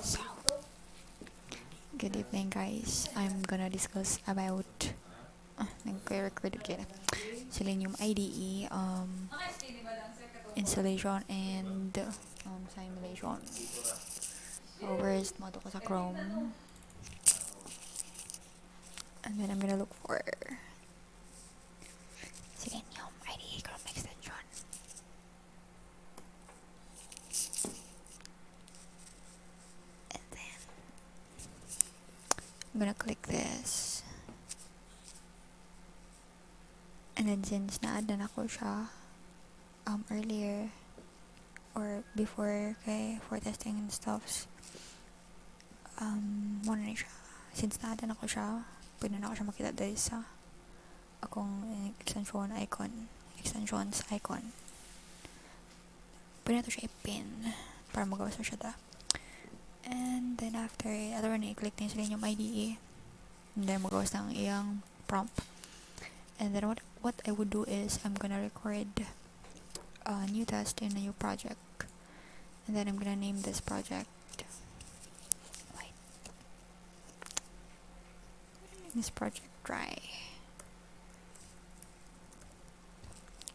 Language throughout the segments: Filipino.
So, good evening guys. I'm gonna discuss about nagre-recorded kaya Selenium IDE installation and simulation. So first, mato ko sa Chrome and then I'm gonna look for Selenium IDE Chrome extension. And then I'm gonna click this. And then since na-add na ako siya earlier or before for testing and stuffs, muna na siya. Since na-add na ako siya, pwede na ako siya makita dahil sa akong extensions icon. Pwede na ito siya i-pin para magawas na siya da. And then after na i-click din sila yung IDE, and then magawas ng iyang prompt. And then what I would do is I'm gonna record a new test in a new project, and then I'm gonna name this project try,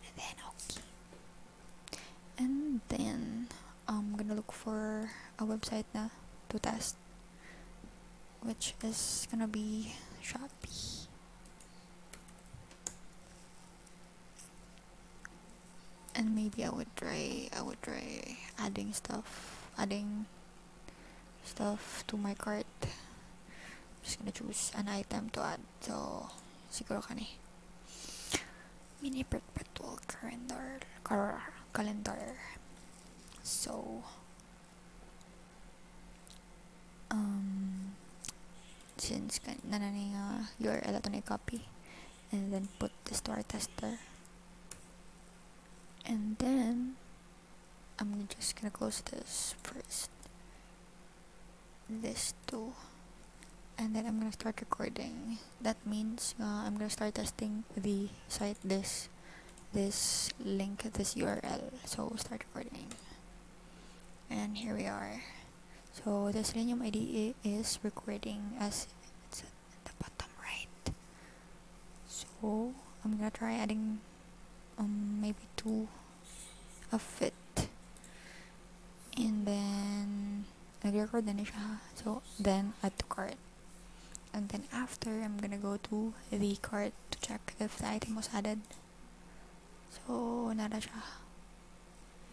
and then okay, and then I'm gonna look for a website na to test, which is gonna be Shopee. And maybe I would try adding stuff to my cart. Just gonna choose an item to add. So siguro kani mini perpetual calendar. So since nanani URL ato na copy, and then put this to our tester. And then I'm just gonna close this first, this too, and then I'm gonna start recording. That means I'm gonna start testing the site, this link, this URL. So start recording, and here we are. So the Selenium IDE is recording as it's at the bottom right. So I'm gonna try adding maybe 2 of it, and then nag-record na siya. So then add to cart, and then after I'm gonna go to the cart to check if the item was added. So nada siya.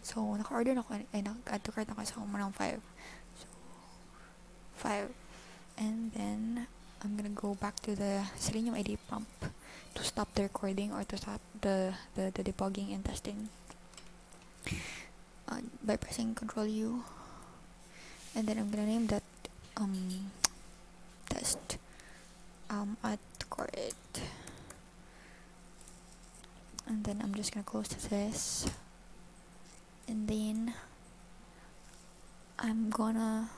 So naka-order na ako, nag-add to cart ako sa umunang 5. So 5, and then I'm gonna go back to the Selenium IDE prompt to stop the recording or to stop the debugging and testing by pressing Ctrl U, and then I'm gonna name that test at cart, and then I'm just gonna close this, and then I'm gonna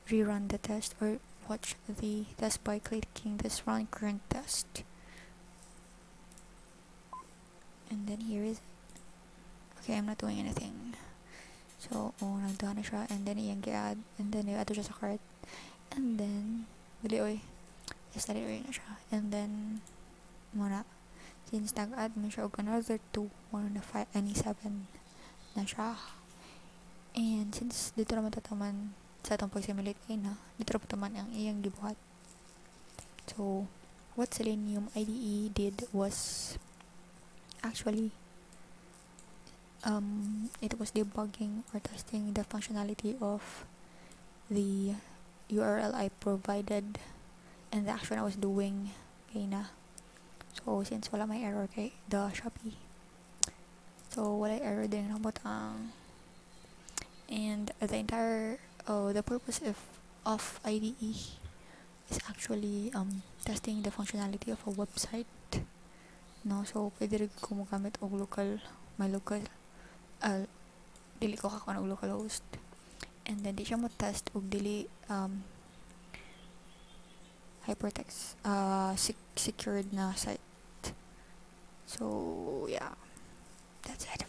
rerun the test or watch the test by clicking this run current test, and then here is okay, I'm not doing anything. So nagdaan na siya, and then iyang i-add, and then i-add siya sa cart, and then dali na siya, and then muna since nag-add mo siya og another 2, 7 na siya. And since dito naman tataman sa atong pag-simulate na dito naman taman ang iyang gibuhat. So what Selenium IDE did was actually it was debugging or testing the functionality of the URL I provided and the action I was doing na. So since wala may error kay the Shopee, so wala error din nabot ang, and the entire the purpose of IDE is actually testing the functionality of a website, no. So pwede rin ko magamit og my local dili ko kakuha og local host, and then di siya mo test og dili hypertext secured na site. So yeah, that's it.